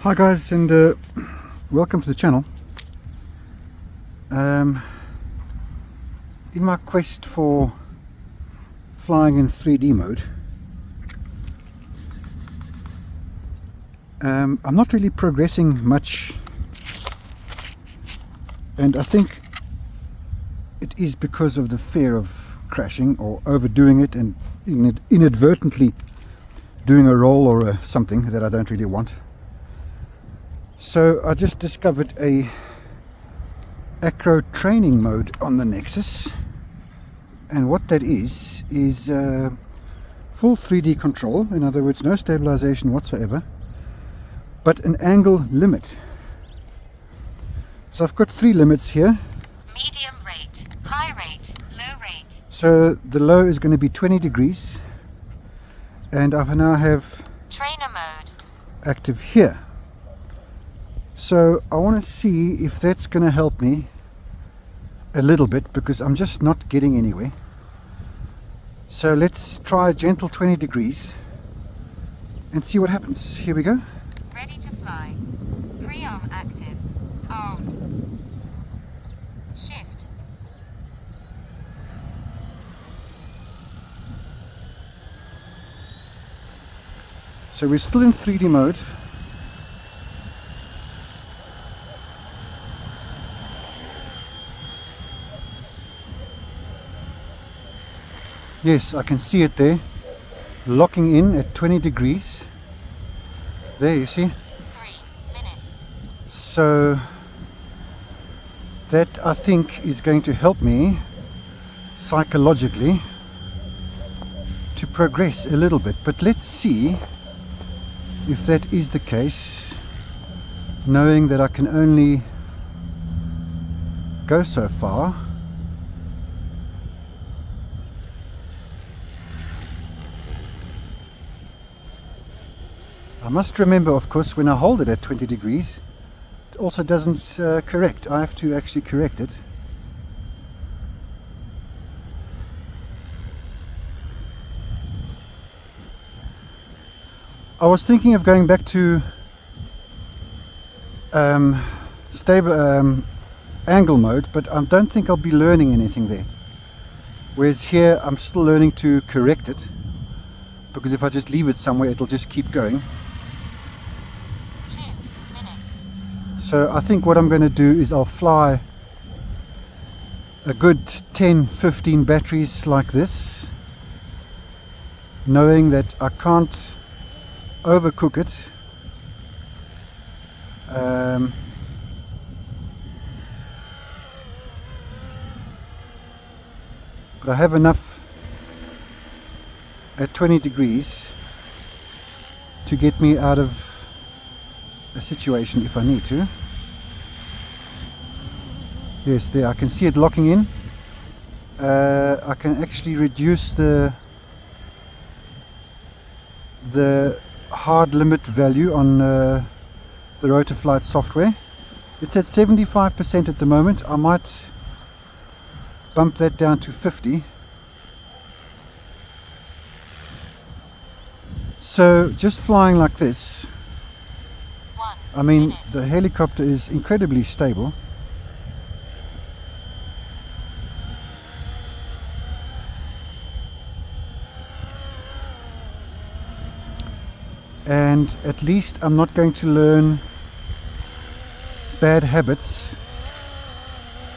Hi guys, and welcome to the channel. In my quest for flying in 3D mode, I'm not really progressing much, and I think it is because of the fear of crashing or overdoing it and inadvertently doing a roll or something that I don't really want. So I just discovered a acro training mode on the Nexus, and what that is full 3D control. In other words, no stabilization whatsoever, but an angle limit. So I've got three limits here. Medium rate, high rate, low rate. So the low is going to be 20 degrees, and I now have Trainer mode. active here. So I want to see if that's going to help me a little bit, because I'm just not getting anywhere. So let's try a gentle 20 degrees and see what happens. Here we go. Ready to fly. Pre-arm active. Armed. Shift. So we're still in 3D mode. Yes, I can see it there, locking in at 20 degrees. There, you see? 3 minutes. So that, I think, is going to help me psychologically to progress a little bit. But let's see if that is the case, knowing that I can only go so far. I must remember, of course, when I hold it at 20 degrees, it also doesn't correct. I have to actually correct it. I was thinking of going back to stable angle mode, but I don't think I'll be learning anything there. Whereas here, I'm still learning to correct it, because if I just leave it somewhere, it'll just keep going. So I think what I'm going to do is I'll fly a good 10-15 batteries like this, knowing that I can't overcook it. But I have enough at 20 degrees to get me out of a situation if I need to. Yes, there I can see it locking in. I can actually reduce the hard limit value on the Rotorflight software. It's at 75% at the moment. I might bump that down to 50. So just flying like this, I mean, the helicopter is incredibly stable. And at least I'm not going to learn bad habits,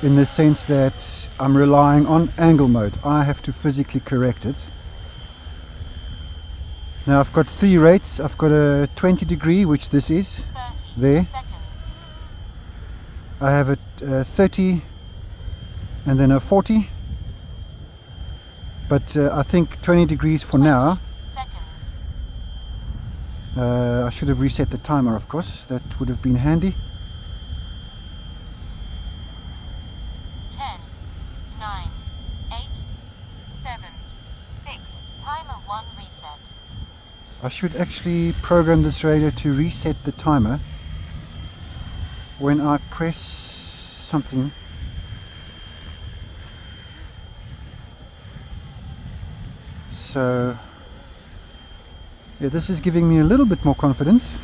in the sense that I'm relying on angle mode. I have to physically correct it. Now I've got three rates. I've got a 20 degree, which this is. There. I have a 30 and then a 40, but I think 20 degrees for now. I should have reset the timer, of course. That would have been handy. 10, 9, 8, 7, 6. Timer 1 reset. I should actually program this radio to reset the timer when I press something. So yeah, this is giving me a little bit more confidence.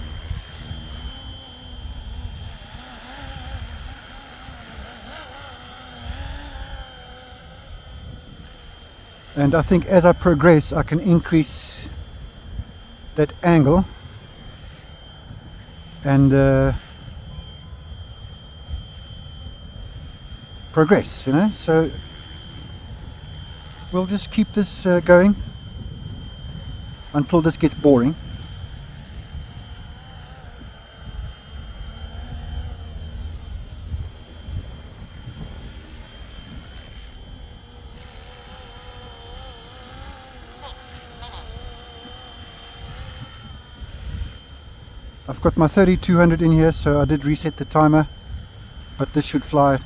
And I think as I progress I can increase that angle and progress, you know. So we'll just keep this going until this gets boring. I've got my 3200 in here, so I did reset the timer, but this should fly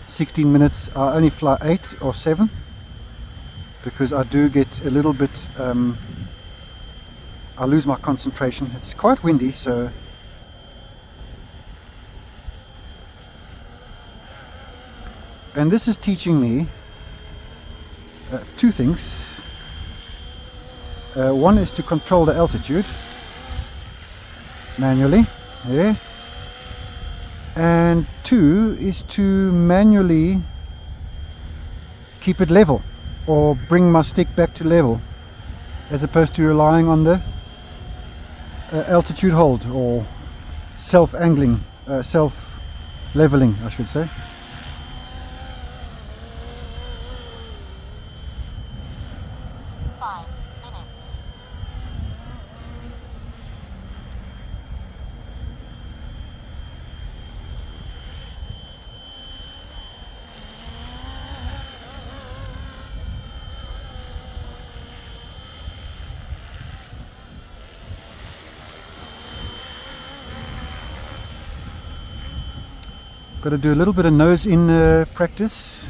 16 minutes. I only fly 8 or 7 because I do get a little bit I lose my concentration. It's quite windy, so and this is teaching me two things. One is to control the altitude manually, yeah, and two is to manually keep it level or bring my stick back to level as opposed to relying on the altitude hold or self-angling, self-leveling I should say. Got to do a little bit of nose in practice.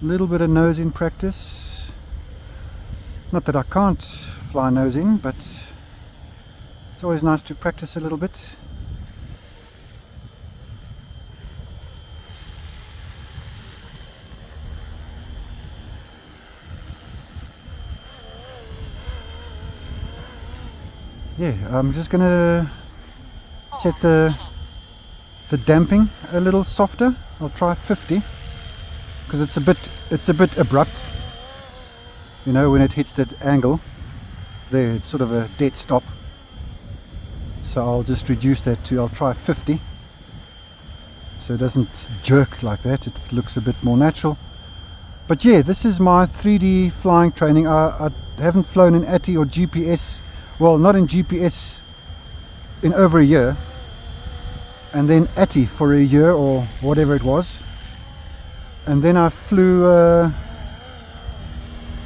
Little bit of nose in practice. Not that I can't fly nose in, but it's always nice to practice a little bit. Yeah, I'm just gonna set the damping a little softer. I'll try 50 because it's a bit abrupt. You know, when it hits that angle there, it's sort of a dead stop. So I'll just reduce that to, I'll try 50 so it doesn't jerk like that. It looks a bit more natural. But yeah, this is my 3D flying training. I haven't flown in ATI or GPS. Well, not in GPS in over a year, and then ATI for a year or whatever it was, and then I flew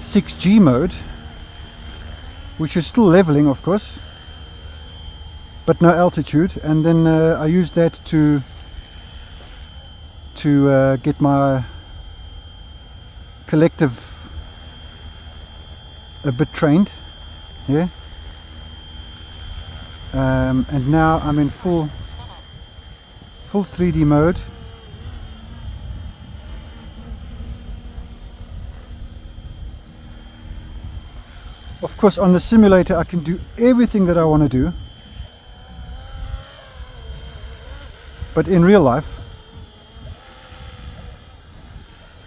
6G mode, which is still leveling of course, but no altitude, and then I used that to get my collective a bit trained, yeah. And now I'm in full 3D mode. Of course, on the simulator I can do everything that I want to do, but in real life,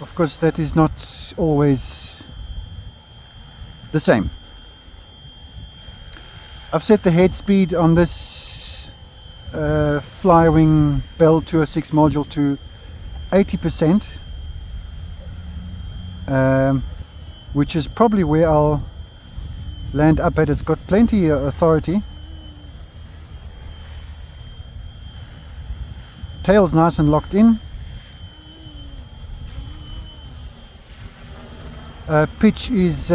of course, that is not always the same. I've set the head speed on this Flywing Bell 206 module to 80%, which is probably where I'll land up at. It's got plenty of authority. Tail's nice and locked in. Pitch is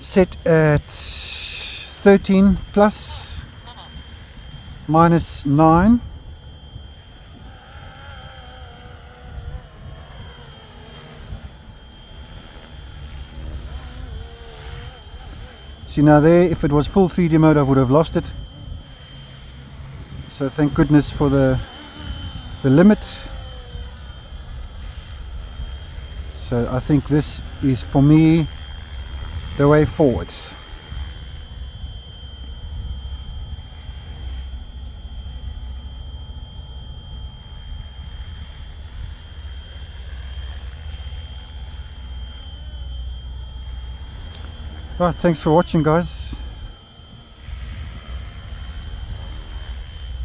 set at 13 plus minus 9. See now there, if it was full 3D mode I would have lost it. So thank goodness for the limit. So I think this is for me the way forward. Right, thanks for watching, guys.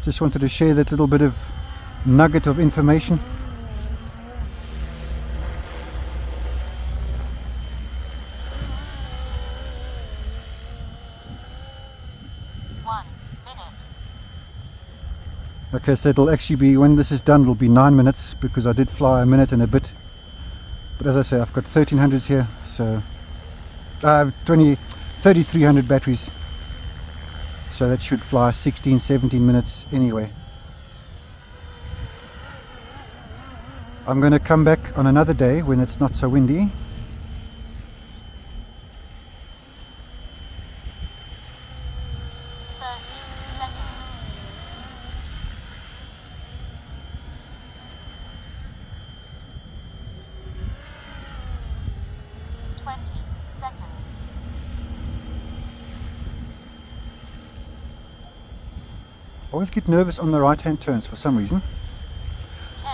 Just wanted to share that little bit of nugget of information. Okay, so it'll actually be, when this is done, it'll be 9 minutes, because I did fly a minute and a bit. But as I say, I've got 1300s here, so 3300 batteries. So that should fly 16-17 minutes anyway. I'm going to come back on another day when it's not so windy. I always get nervous on the right hand turns for some reason.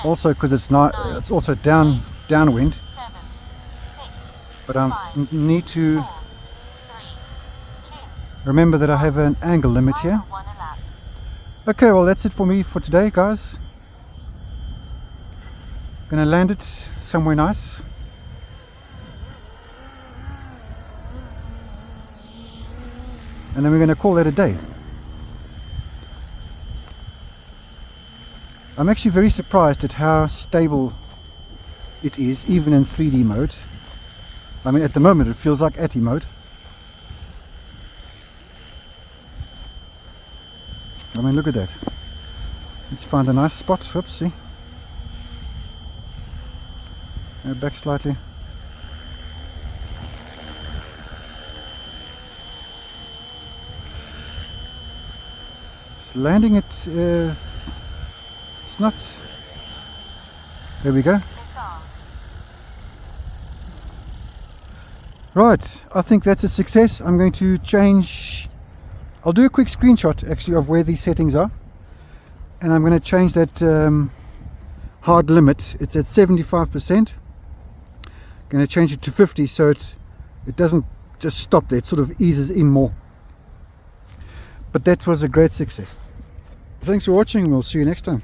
Also because it's not, it's also downwind. But I need to remember that I have an angle limit here. Okay, well that's it for me for today, guys. Gonna land it somewhere nice. And then we're gonna call that a day. I'm actually very surprised at how stable it is, even in 3D mode. I mean, at the moment it feels like ATI mode. I mean, look at that. Let's find a nice spot. Oops, see. Back slightly. It's landing it. It's not. There we go. Right, I think that's a success. I'm going to change. I'll do a quick screenshot actually of where these settings are, and I'm going to change that hard limit. It's at 75%. Going to change it to 50 so it doesn't just stop there. It sort of eases in more. But that was a great success. Thanks for watching. We'll see you next time.